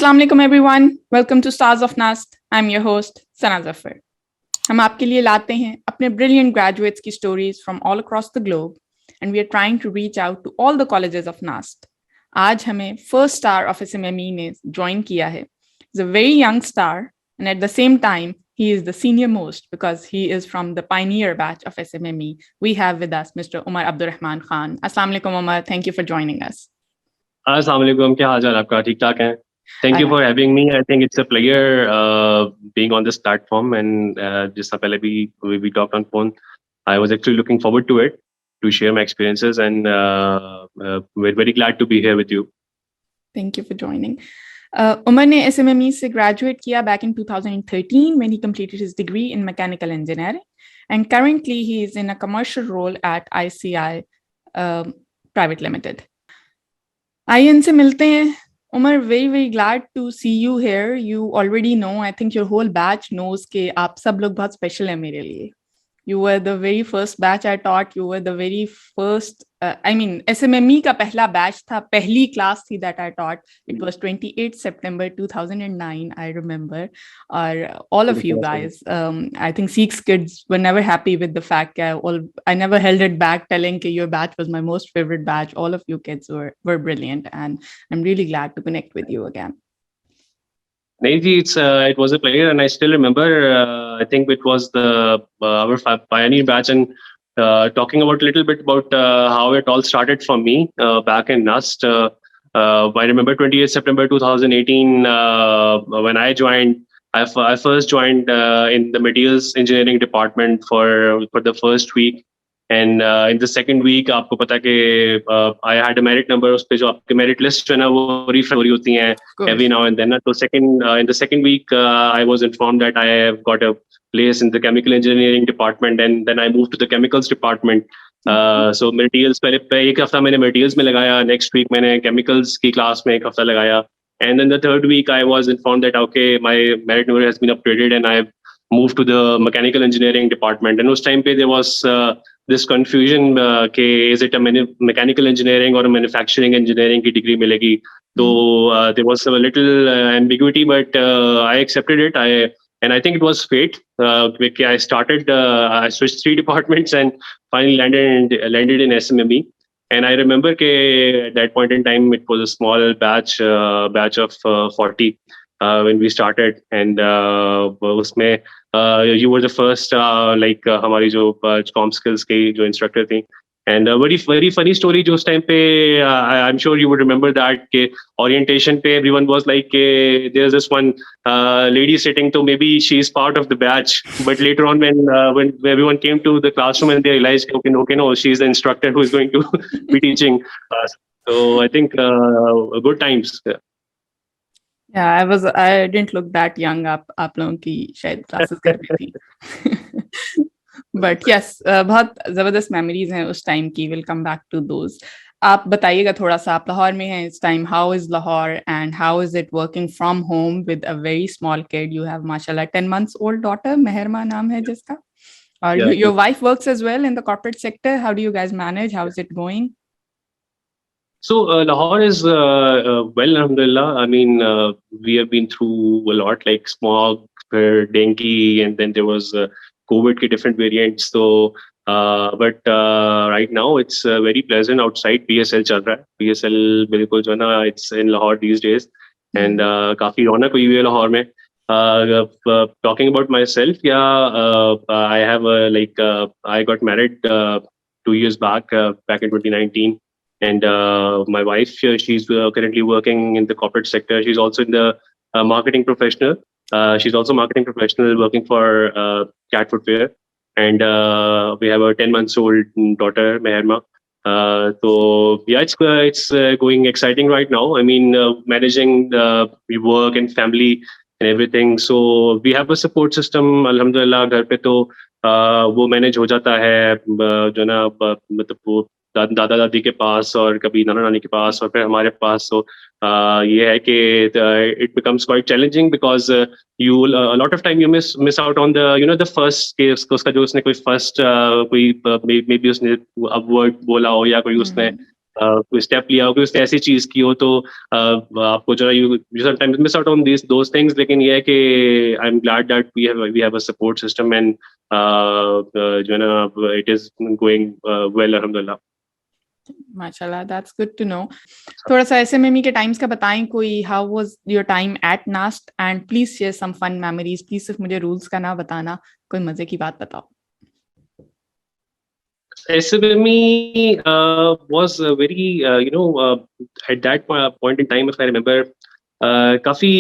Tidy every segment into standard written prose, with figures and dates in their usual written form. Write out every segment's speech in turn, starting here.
Assalamu alaikum everyone. Welcome to Stars of NUST. I'm your host Sana Zafar. हम आपके लिए लाते हैं अपने brilliant graduates की stories from all across the globe and we are trying to reach out to all the colleges of NUST. आज हमें first star of SMME ने join किया है. He's a very young star and at the same time he is the senior most because he is from the pioneer batch of SMME. We have with us Mr. Omer Abdurrahman Khan. Assalamu alaikum Omer. Thank you for joining us. Assalamu alaikum. क्या हाल चाल आपका? ठीक ठाक है? Thank you for having me. I think it's a pleasure being on this platform and just पहले भी we talked on phone. I was actually looking forward to it to share my experiences and we're very glad to be here with you. Thank you for joining. Omer ने SMME से graduate किया back in 2013 when he completed his degree in mechanical engineering and currently he is in a commercial role at ICI Private Limited. आइए इनसे मिलते हैं. Omer, very glad to see you here. You already know, I think your whole batch knows कि आप सब लोग बहुत special हैं मेरे लिए. You were the very first batch I taught. You were the very first, SMME का पहला batch था, पहली class थी that I taught. It was 28 September 2009, I remember. Or all of you guys, I think Sikh's kids were never happy with the fact that I never held it back telling that your batch was my most favorite batch. All of you kids were brilliant and I'm really glad to connect with you again. Maybe it was a pleasure, and I still remember. I think it was our pioneer batch, and talking about a little bit about how it all started for me back in NUST. I remember 28 September 2018 when I joined. I first joined in the materials engineering department for the first week. And in the second week, आपको पता कि I had a merit number. उस पे जो आपके merit list है ना वो refresh हो रही होती हैं every now and then. So in the second week, I was informed that I have got a place in the chemical engineering department, and then I moved to the chemicals department. So materials पहले एक हफ्ता मैंने materials में लगाया. Next week मैंने chemicals की class में एक हफ्ता लगाया. And then the third week, I was informed that okay, my merit number has been upgraded, and I have moved to the mechanical engineering department. And उस time पे there was this confusion is it a mechanical engineering or a manufacturing engineering की degree मिलेगी. So there was a little ambiguity, but I accepted it. And I think it was fate. I switched 3 departments and finally landed in SMME. And I remember at that point in time it was a small batch of 40 when we started, and उसमें you were the first हमारी जो com skills की जो instructor थी. And a very funny story जो उस time पे I'm sure you would remember that के orientation पे everyone was like there's this one lady sitting, so maybe she's part of the batch, but later on when everyone came to the classroom and they realized okay no, she's the instructor who is going to be teaching us. So I think good times. Yeah, I didn't look that young. आप लोगों की शायद classes कर रही थी. But yes, बहुत जबरदस्त memories हैं उस time की. We'll come back to those. आप बताइएगा थोड़ा सा, आप लाहौर में हैं इस time. How is Lahore and how is it working from home with a very small kid? You have mashallah 10 months old daughter, Meherma नाम है जिसका. Your wife works as well in the corporate sector. How do you guys manage? How is it going? So Lahore is well, alhamdulillah. I mean, we have been through a lot, like smog, dengue, and then there was COVID के different variants. So, but right now it's very pleasant outside. PSL चल रहा है. PSL बिल्कुल जो है ना, it's in Lahore these days, and काफी रौनक हुई है लाहौर में. Talking about myself, I have I got married 2 years back in 2019. And my wife, she's currently working in the corporate sector. She's also in the marketing professional. She's also marketing professional working for Cat Footwear. And we have a 10 months old daughter, Meherma. So yeah, it's going exciting right now. I mean, managing work and family and everything. So we have a support system. Alhamdulillah, घर पे तो वो manage हो जाता है जो ना मतलब दादा दादी के पास और कभी नाना नानी के पास और फिर हमारे पास. So ये है कि it becomes quite challenging because you a lot of time you miss out on the the first case. उसका जो उसने कोई first कोई maybe उसने अब word बोला हो या कोई उसने कोई स्टेप लिया हो, कोई उसने ऐसी चीज की हो तो आपको जो है you sometimes miss out on this those things, लेकिन ये है कि I am glad that we have a support system and जो है ना इट इज गोइंग वेल अल्हम्दुलिल्लाह। माशाल्लाह, दैट्स गुड टू नो। थोड़ा सा एसएमएमई के टाइम्स का बताएं, कोई how was your time at NUST, and please share some fun memories. Please सिर्फ मुझे रूल्स का ना बताना, कोई मजे की बात बताओ। SMME was very, at that point in time, if I remember, काफी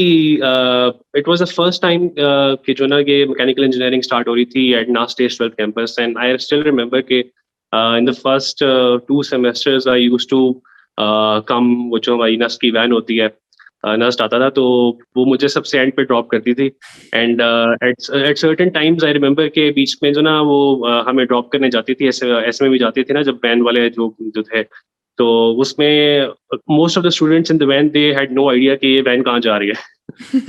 it was the first time कि जो ना ये mechanical engineering start हो रही थी at NUST 12th campus, and I still remember कि in the first 2 semesters I used to come, वो जो हमारी NUST की van होती है, NUST आता था तो वो मुझे सबसे एंड पे ड्रॉप करती थी। And at certain times I remember के बीच में जो ना वो हमें ड्रॉप करने जाती थी, ऐसे में भी जाती थी ना जब वैन वाले जो जो थे, तो उसमें most of the students in the van they had no idea कि ये वैन कहाँ जा रही है।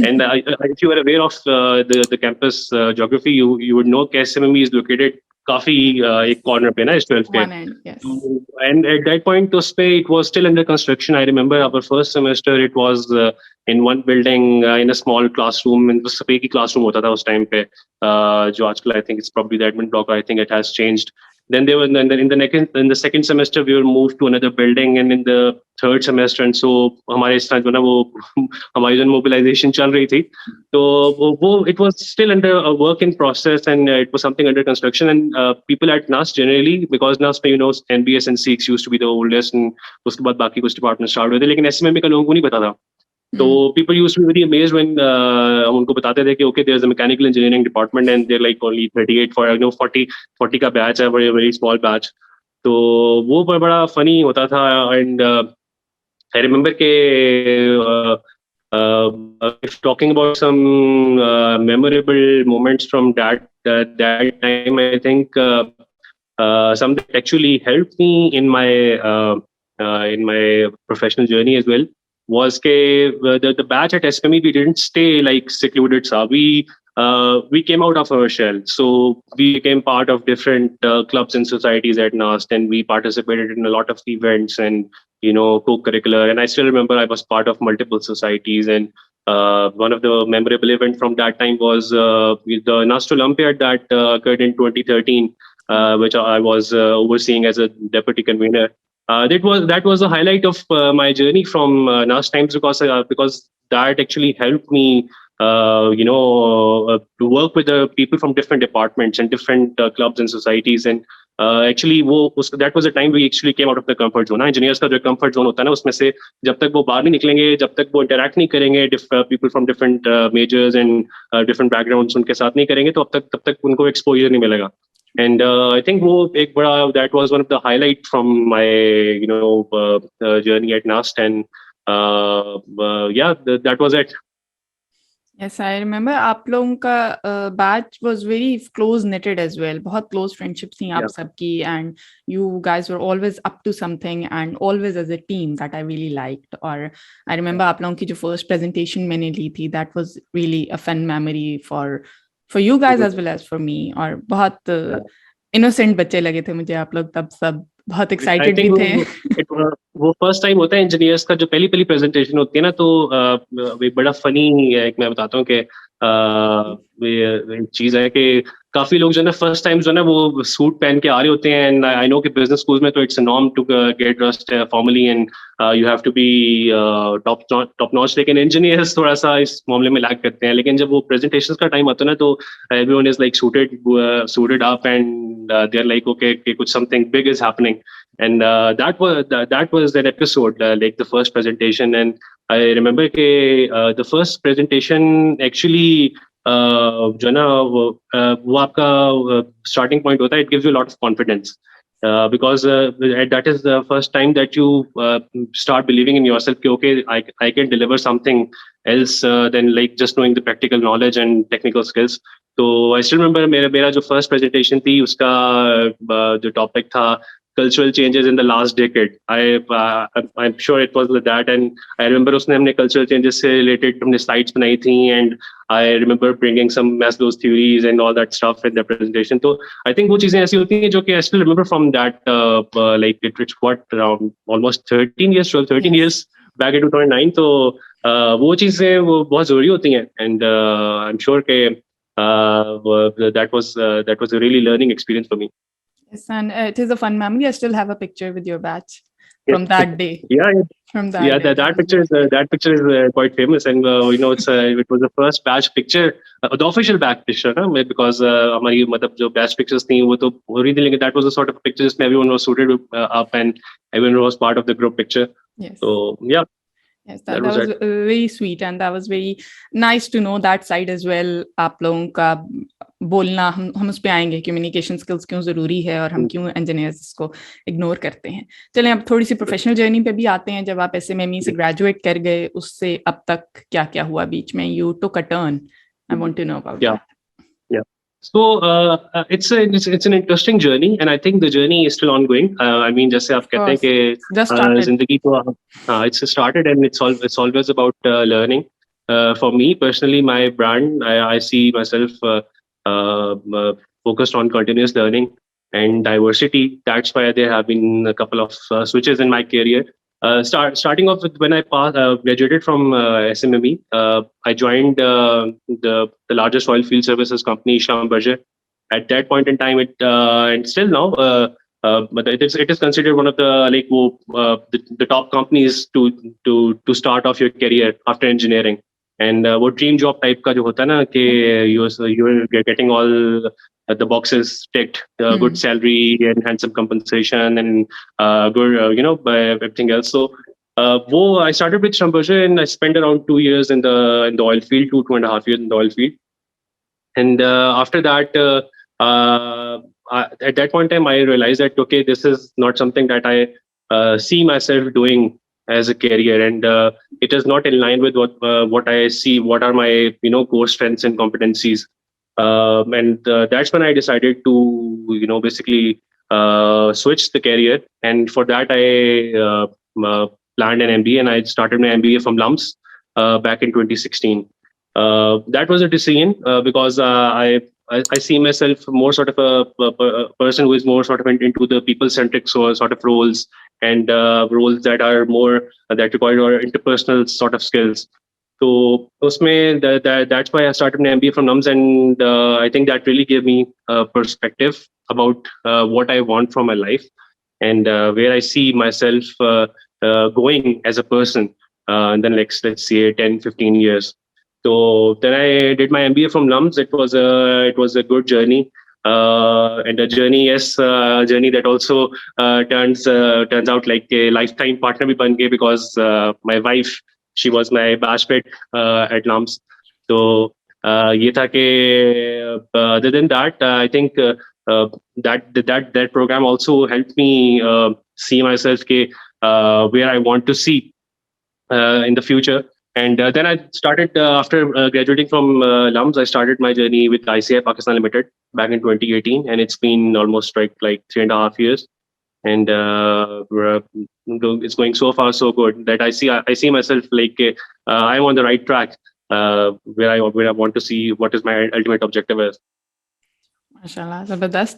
And if you are aware of the campus geography, you would know कि एसएमएमई इज लोकेटेड काफी एक कॉर्नर पे ना इस 12th पे। One end, yes. And at that point उसपे it was still under construction. I remember our first semester it was in one building in a small classroom, and बस एक ही classroom होता था उस time पे, जो आजकल I think it's probably the admin block. I think it has changed. Then they were in the second semester we were moved to another building, and in the third semester, and so हमारे इस तरह जो ना वो हमारी जो mobilization चल रही थी, तो वो it was still under a work in process, and it was something under construction, and people at NUST generally, because NUST you know NBS and CX used to be the oldest, and उसके बाद बाकी कुछ departments start हुए थे, लेकिन SMME का लोगों को नहीं पता था। So people used to be very amazed when हम उनको बताते थे कि okay, there's a mechanical engineering department and they're like only 38 for 40 का batch है, very small batch। तो वो बड़ा funny होता था। And I remember के if talking about some memorable moments from that time, I think something that actually helped me in my professional journey as well was the batch at SMME, we didn't stay like secluded. We came out of our shell. So we became part of different clubs and societies at NUST, and we participated in a lot of events and, co-curricular. And I still remember I was part of multiple societies. And one of the memorable events from that time was the NUST Olympiad that occurred in 2013, which I was overseeing as a deputy convener. That was a highlight of my journey from NUST times, because that actually helped me to work with the people from different departments and different clubs and societies. And actually that was a time we actually came out of the comfort zone. Engineers का जो comfort zone होता है ना, उसमें से जब तक वो बाहर नहीं निकलेंगे, जब तक वो interact नहीं करेंगे people from different majors and different backgrounds उनके साथ नहीं करेंगे, तो तब तक उनको exposure नहीं मिलेगा. And I think that was one of the highlight from my journey at NUST. And that was it. Yes, I remember आप लोगों का batch was very close knitted as well. बहुत close friendships थी आप सबकी, and you guys were always up to something and always as a team that I really liked. और I remember आप लोगों की जो first presentation मैंने ली थी, that was really a fun memory for you guys as well as for me. और बहुत innocent बच्चे लगे थे मुझे आप लोग तब सब, बहुत एक्साइटेड भी थे। वो फर्स्ट टाइम होता है इंजीनियर्स का, जो पहली प्रेजेंटेशन होती है ना, तो एक बड़ा फनी एक मैं बताता हूँ कि चीज है कि काफी लोग जो है ना फर्स्ट टाइम जो है ना वो सूट पहन के आ रहे होते हैं। एंड आई नो कि बिजनेस स्कूल में तो it's a norm to get dressed formally and you have to be top notch, लेकिन इंजीनियर्स थोड़ा सा इस मामले में लैग करते हैं। लेकिन जब वो प्रेजेंटेशंस का टाइम आता है ना, तो everyone is like suited up and they are like okay कुछ something big is happening. And that was that episode, like the first presentation. And I remember the first presentation actually जो ना वो आपका starting point होता है. It gives you a lot of confidence because that is the first time that you start believing in yourself कि okay, I can deliver something else than like just knowing the practical knowledge and technical skills. So I still remember मेरा जो first presentation थी उसका जो topic था cultural changes in the last decade. I'm sure it was like that, and I remember उसने हमने cultural changes से related हमने slides बनाई थी, and I remember bringing some Maslow's theories and all that stuff in the presentation. So I think वो चीजें ऐसी होती हैं जो कि I still remember from that like it's what around almost 13 years, 12, 13 Yes. years back in 2009. तो वो चीजें वो बहुत जरूरी होती हैं, and I'm sure कि that was a really learning experience for me. Yes, and it is a fun memory. I still have a picture with your batch from that day. Yeah, From that yeah, day. that picture is quite famous, and it was the first batch picture, the official batch picture, ना, because हमारी मतलब जो batch pictures थी वो तो हो रही थी, लेकिन that was the sort of picture जिसमें everyone was suited up and everyone was part of the group picture. Yes. So yeah. Yes, that was very sweet, and that was very nice to know that side as well. आप लोगों का बोलना हम उस पे आएंगे, communication skills क्यों जरूरी है और हम क्यों engineers इसको ignore करते हैं. चलें अब थोड़ी सी professional journey पे भी आते हैं. जब आप SMME से graduate कर गए, उससे अब तक क्या क्या हुआ बीच में? You took a turn. I want to know about that. Yeah. So it's an interesting journey, and I think the journey is still ongoing. I mean, जैसे आप कहते हैं कि जिंदगी को it's started, and it's always about learning. For me personally, my brand, I see myself focused on continuous learning and diversity. That's why there have been a couple of switches in my career. Starting off with when I graduated from SMME, I joined the largest oil field services company, Bachelor. At that point in time, and still now, but it is considered one of the top companies to start off your career after engineering. And वो dream job type का जो होता है ना कि you're getting all the boxes ticked, good salary and handsome compensation and good everything else. So I started with Schlumberger, and I spent around 2 years in the oil field, 2.5 years in the oil field. And after that, at that point in time, I realized that okay, this is not something that I see myself doing as a career, and it is not in line with what I see, what are my core strengths and competencies. And that's when I decided to basically switch the career, and for that I planned an MBA, and I started my MBA from LUMS back in 2016. That was a decision because I see myself more sort of a person who is more sort of into the people-centric sort of roles, and roles that are more that require interpersonal sort of skills. So that's why I started an MBA from LUMS, and I think that really gave me a perspective about what I want from my life, and where I see myself going as a person in the next, let's say, 10, 15 years. So then I did my MBA from LUMS. It was a good journey, and a journey, yes, a journey that also turns out like a lifetime partner bhi ban gaye, because my wife, she was my batchmate at LUMS. So ye tha ke, other than that, I think that program also helped me see myself where I want to see in the future. And then I started, after graduating from LUMS, I started my journey with ICI Pakistan Limited back in 2018. And it's been almost like 3.5 years. And it's going so far so good that I see myself like I'm on the right track where I want to see what is my ultimate objective is. Mashallah, zabardast.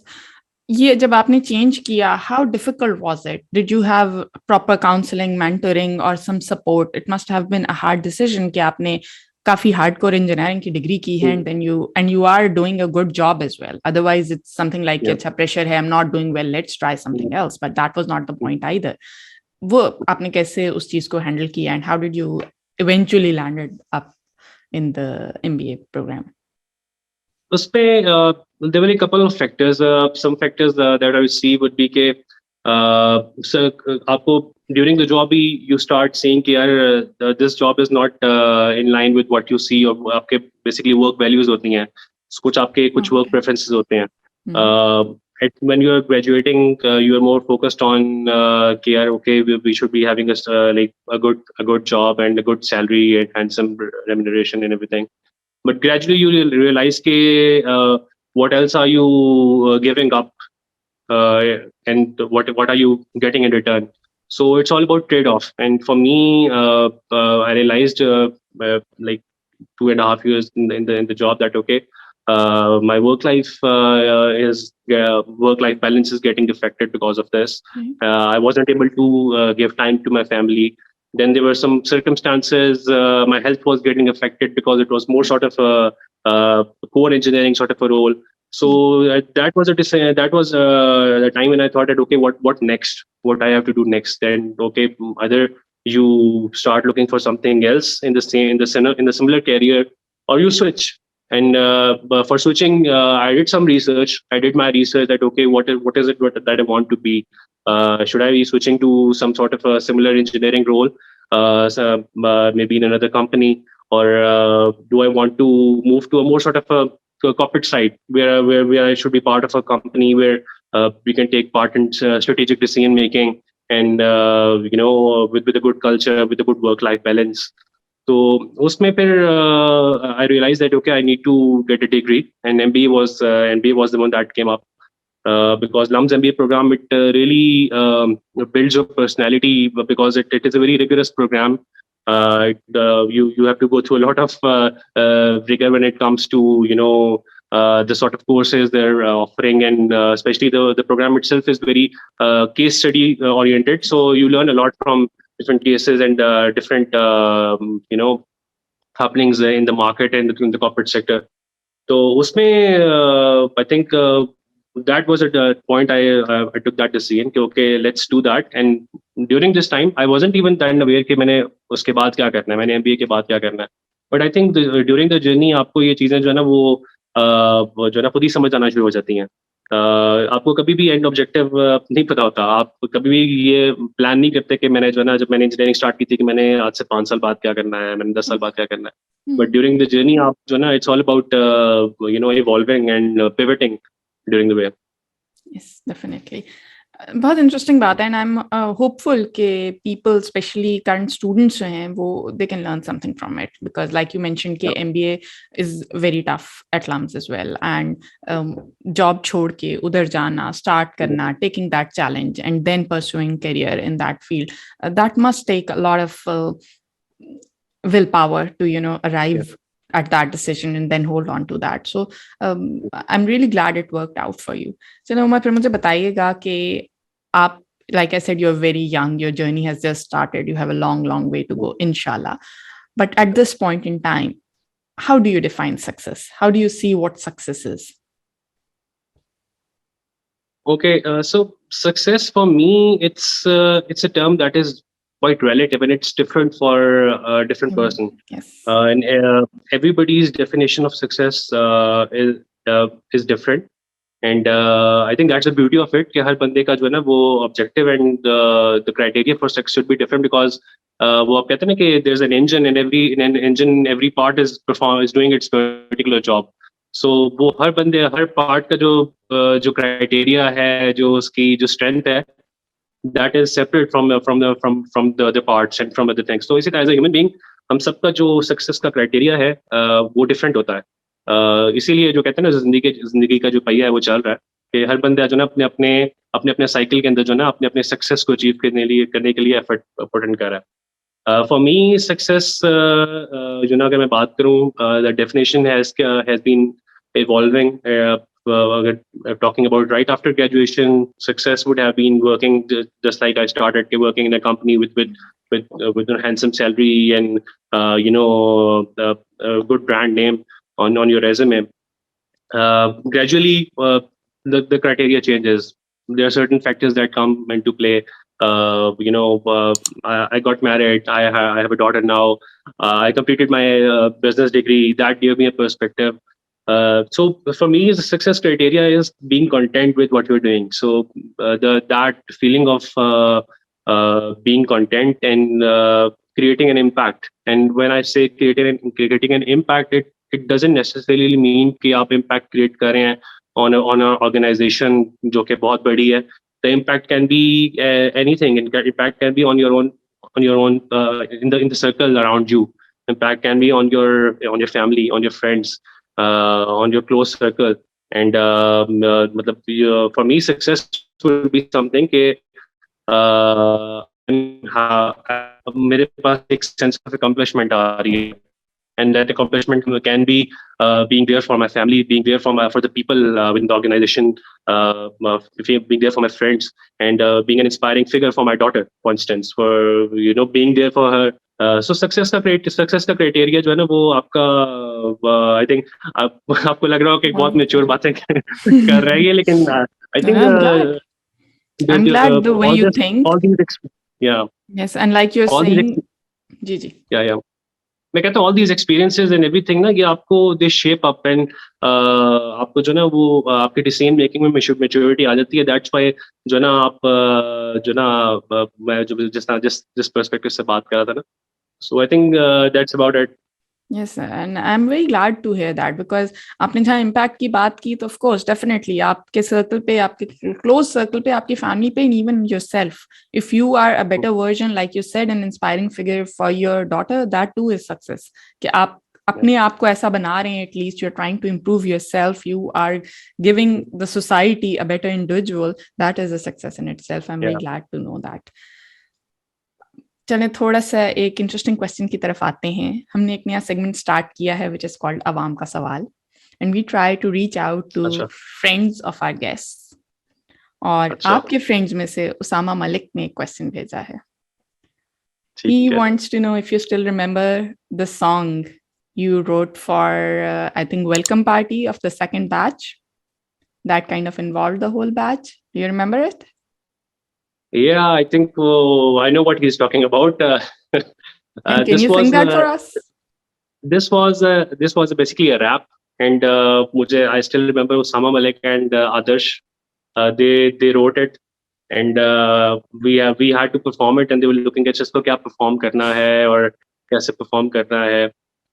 ये जब आपने change किया, how difficult was it? Did you have proper counseling, mentoring, or some support? It must have been a hard decision कि आपने काफी hardcore engineering की degree की है, and you are doing a good job as well. Otherwise, it's something like अच्छा pressure है, I'm not doing well, let's try something else. But that was not the point either. वो आपने कैसे उस चीज को handle किया, and how did you eventually landed up in the MBA program? There were a couple of factors. Some factors that I would see would be कि during the job you start saying कि this job is not in line with what you see, or आपके basically work values होती हैं, कुछ work preferences होते हैं. When you are graduating, you are more focused on okay, we should be having a good job and a good salary and some remuneration and everything. But gradually you realize what else are you giving up and what are you getting in return. So it's all about trade-off. And for me, I realized like 2.5 years in the job that okay, my work life balance is getting affected because of this. I wasn't able to give time to my family. Then there were some circumstances. My health was getting affected because it was more sort of a core engineering sort of a role. So that was the time when I thought that okay, what next? What I have to do next? Then okay, either you start looking for something else in the same in the similar career, or you switch. And but for switching, I did some research. I did my research that okay, what is it that I want to be? Should I be switching to some sort of a similar engineering role, maybe in another company, or do I want to move to a more sort of a corporate side where I should be part of a company where we can take part in strategic decision making, and with a good culture, with a good work life balance. तो उसमें फिर I realized that okay, I need to get a degree, and MBA was the one that came up, because LUMS MBA program, it really builds your personality, because it is a very rigorous program. You have to go through a lot of rigor when it comes to the sort of courses they're offering, and especially the program itself is very case study oriented. So you learn a lot from different cases and different happenings in the market and in the corporate sector. So उसमें I think that was at the point I took that decision कि okay, let's do that. And during this time I wasn't even then aware कि मैंने उसके बाद क्या करना है, मैंने MBA के बाद क्या करना है. But I think during the journey आपको ये चीजें जो है ना वो जो है ना खुद ही समझ आना शुरू हो जाती हैं. आपको कभी भी एंड ऑब्जेक्टिव नहीं पता होता. आप कभी भी ये प्लान नहीं करते कि मैंने जो है ना, जब मैंने इंजीनियरिंग स्टार्ट की थी कि मैंने आज से 5 साल बाद क्या करना है, मैंने 10 साल बाद क्या करना है. But during the journey, आप जो ना, it's all about evolving and pivoting during the way. Yes, definitely. बहुत इंटरेस्टिंग बात है, एंड आई एम होपफुल कि पीपल स्पेशली करंट स्टूडेंट्स जो हैं वो they can learn something from it, because like you mention कि MBA is very tough at LUMS as well, and job छोड़ के उधर जाना, स्टार्ट करना, taking that challenge and then pursuing career in that field, that must take a lot of willpower to arrive at that decision and then hold on to that. So I'm really glad it worked out for you. So Omer, फिर मुझे बताइएगा कि आप, like I said, you're very young, your journey has just started, you have a long way to go, inshallah. But at this point in time, how do you define success? How do you see what success is? Okay, so success for me, it's a term that is quite relative, and it's different for a different person. Yes. And everybody's definition of success is different. And I think that's the beauty of it, कि हर बंदे का जो है ना वो objective and the criteria for success should be different, because वो आप कहते हैं ना कि there's an engine, and every part is doing its particular job. So वो हर part का जो criteria है, जो उसकी जो strength है, that is separate from the other parts and from other things. So इसी तरह as a human being, हम सबका जो सक्सेस का क्राइटेरिया है वो डिफरेंट होता है. इसीलिए जो कहते हैं ना, जिंदगी का जो पहिया है वो चल रहा है, कि हर बंदा जो ना अपने साइकिल के अंदर जो ना अपने सक्सेस को अचीव करने के लिए एफर्ट पुट इन कर रहा है. फॉर मी सक्सेस जो ना, अगर मैं बात करूं, the definition has been evolving. Talking about right after graduation, success would have been working just like I started, working in a company with a handsome salary and a good brand name on your resume. Gradually, the criteria changes. There are certain factors that come into play. I got married. I have a daughter now. I completed my business degree. That gave me a perspective. So for me, the success criteria is being content with what you're doing. So that feeling of being content and creating an impact. And when I say creating an impact, it doesn't necessarily mean कि आप impact create कर रहे हैं on an organization जो कि बहुत बड़ी है. The impact can be anything. Impact can be on your own in the circle around you. Impact can be on your family, on your friends, on your close circle. And for me, success will be something कि मेरे पास एक sense of accomplishment आ रही है. And that accomplishment can be being there for my family, being there for the people within the organization, being there for my friends, and being an inspiring figure for my daughter, for instance, for being there for her. So success का criteria जो है ना वो आपका I think आपको लग रहा हो कि बहुत mature बातें कर रही है, लेकिन I think I'm glad the way you think. all these yeah. Yes, and like you're all saying, these yeah. मैं कहता हूँ all these experiences and everything ना, ये आपको they shape up and आपको जो ना वो आपके decision making में maturity आ जाती है. That's why जो ना आप मैं जो जिस perspective से बात कर रहा था ना, so I think that's about it. Yes, and I'm very glad to hear that, because आपने जहाँ impact की बात की, तो of course definitely आपके circle पे, आपके close circle पे, आपकी family पे, and even yourself, if you are a better version, like you said, an inspiring figure for your daughter, that too is success. कि आप अपने आप को ऐसा बना रहे हैं, at least you're trying to improve yourself, you are giving the society a better individual, that is a success in itself. I'm very glad to know that. चलें थोड़ा सा एक इंटरेस्टिंग क्वेश्चन की तरफ आते हैं. हमने एक नया सेगमेंट स्टार्ट किया है विच इज कॉल्ड अवाम का सवाल, and we try to reach out to friends of our guests. और आपके फ्रेंड्स में से उसामा मलिक ने एक क्वेश्चन भेजा है. He wants to know if you still remember the song you wrote for I think welcome party of the second batch that kind of involved the whole batch. Do you remember it? Yeah, I think I know what he's talking about. Can you sing that for us? This was basically a rap, and I still remember Osama Malik and Adarsh. They wrote it, and we had to perform it, and they were looking at just क्या perform करना है और कैसे perform करना है.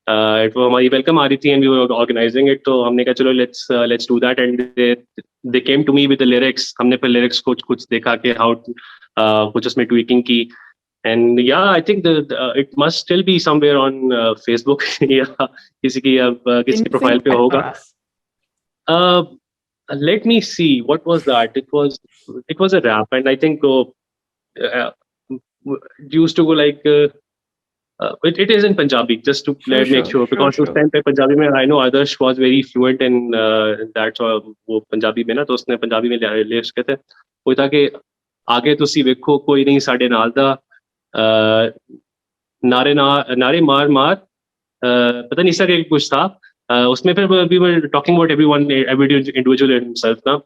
It was हमारी welcome आ रही थी, and we were organizing it. तो हमने कहा चलो let's do that, and they came to me with the lyrics. हमने फिर lyrics कुछ देखा कि how कुछ उसमें tweaking की. And yeah, I think it must still be somewhere on Facebook. या किसी profile पे होगा. Let me see, what was that? It was a rap, and I think it used to go like it is in Punjabi, just to make sure, because उस time पे पंजाबी में I know Adarsh was very fluent in that, so वो पंजाबी में ना, तो उसने पंजाबी में lyrics कहते वो था कि आगे तुसी वेखो कोई नहीं साडे नाल दा, नारे मार मार, पता नहीं सर कुछ था उसमें. फिर we were talking about every individual himself ना,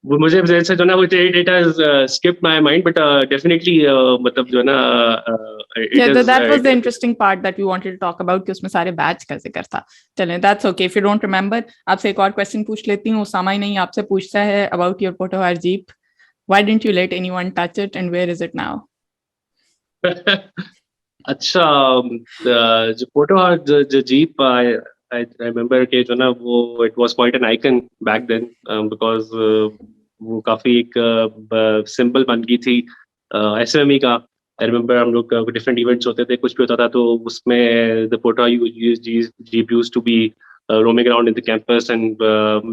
मुझे जैसे जो ना it has skipped my mind, but definitely मतलब जो ना that was the interesting part that we wanted to talk about, कि उसमें सारे बैच का जिक्र था. चलें, that's okay. If you don't remember, आपसे एक और क्वेश्चन पूछ लेती हूँ. उसामा ही नहीं आपसे पूछता है about your Potohar jeep. Why didn't you let anyone touch it, and where is it now? अच्छा, जो पोटोहार जो जीप, I remember कि जो ना वो it was quite an icon back then, because वो काफी एक सिंबल बन गई थी SMME का. I remember हम लोग different events होते थे, कुछ भी होता था तो उसमें the Potohar jeep used to be roaming around in the campus, and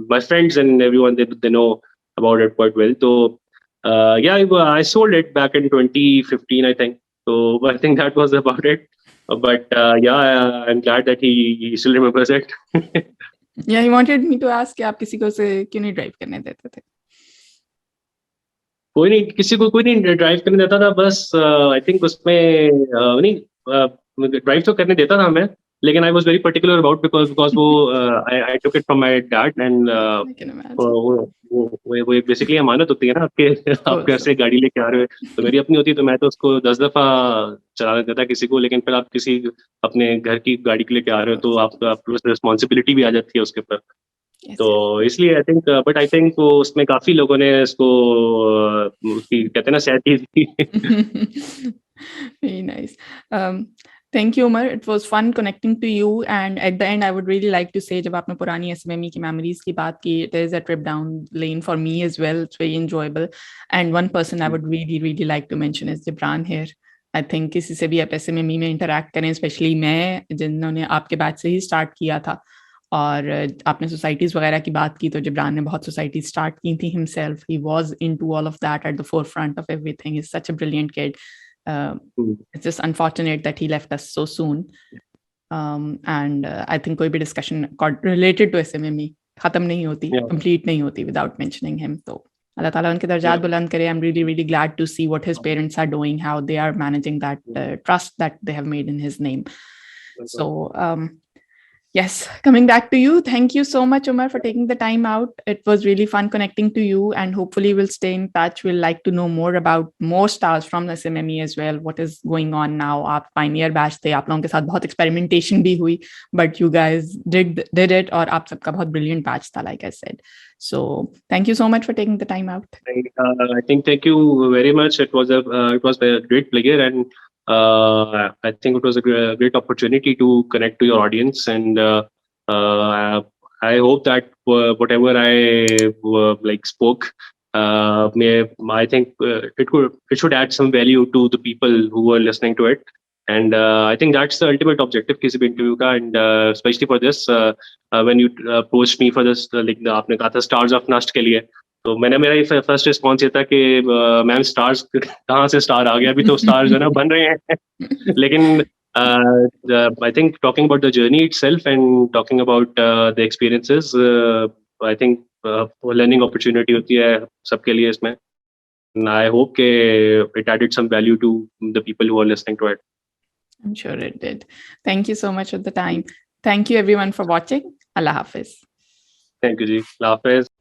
my friends and everyone they know about it quite well. So yeah, I sold it back in 2015, I think. So I think that was about it. But yeah, I'm glad that he still remembers it. Yeah, he wanted me to ask कि आप किसी को से क्यों नहीं drive करने देते थे? किसी को कोई नहीं ड्राइव करने देता था. बस आई थिंक उसमें नहीं ड्राइव तो करने देता था मैं, लेकिन I was very particular about because वो I took it from my dad, and वो बेसिकली अमानत होती है ना आपके, आप घर से गाड़ी लेके आ रहे हो, तो मेरी अपनी होती तो मैं तो उसको 10 दफा चला देता किसी को, लेकिन फिर आप किसी अपने घर की गाड़ी के लेके आ रहे हो तो आपको रिस्पॉन्सिबिलिटी भी आ जाती है उसके ऊपर. तो इसलिए I think, but I think उसमें काफी लोगों ने इसको उसकी कहते हैं ना सह थी. Very nice. Thank you, Omer. It was fun connecting to you. And at the end, I would really like to say, जब आपने पुरानी SMME की memories की बात की, it is a trip down lane for me as well. It's very enjoyable. And one person I would really, really like to mention is Gibran here. I think किसी से भी आप SMME में interact करें, specially मैं जिन्होंने आपके batch से ही स्टार्ट किया था, और आपने सोसाइटीज वगैरह की बात की, तो जिब्रान ने बहुत सोसाइटीज स्टार्ट की थी himself. He was into all of that at the forefront of everything. Is such a brilliant kid. It's just unfortunate that he left us so soon. And I think कोई भी discussion related to SMME खत्म नहीं होती, complete नहीं होती without mentioning him. तो अल्लाह ताला उनके दर्जात बुलंद करे. I'm really, really glad to see what his parents are doing, how they are managing that trust that they have made in his name. So, yes, coming back to you. Thank you so much, Omer, for taking the time out. It was really fun connecting to you, and hopefully we'll stay in touch. We'll like to know more about more stars from the SMME as well. What is going on now? आप pioneer batch थे, आप लोगों के साथ बहुत experimentation भी हुई, but you guys did it, और आप सबका बहुत brilliant batch था, like I said. So thank you so much for taking the time out. I think thank you very much. It was a great pleasure, and I think it was a great opportunity to connect to your audience, and I hope that whatever I spoke, I think it should add some value to the people who are listening to it, and I think that's the ultimate objective किसी भी interview का, and especially for this when you approached me for this, आपने कहा था stars of NUST के लिए, तो मैंने मेरा फर्स्ट रिस्पॉन्स ये था कि मैम स्टार्स कहाँ से स्टार आ गया, अभी तो स्टार जो है ना बन रहे हैं. लेकिन I think talking about the journey itself and talking about the experiences, I think learning opportunity होती है सबके लिए इसमें. And I hope it added some value to the people who are listening to it. I'm sure it did. Thank you so much for the time. Thank you everyone for watching. Allah Hafiz. Thank you, Ji. Allah Hafiz.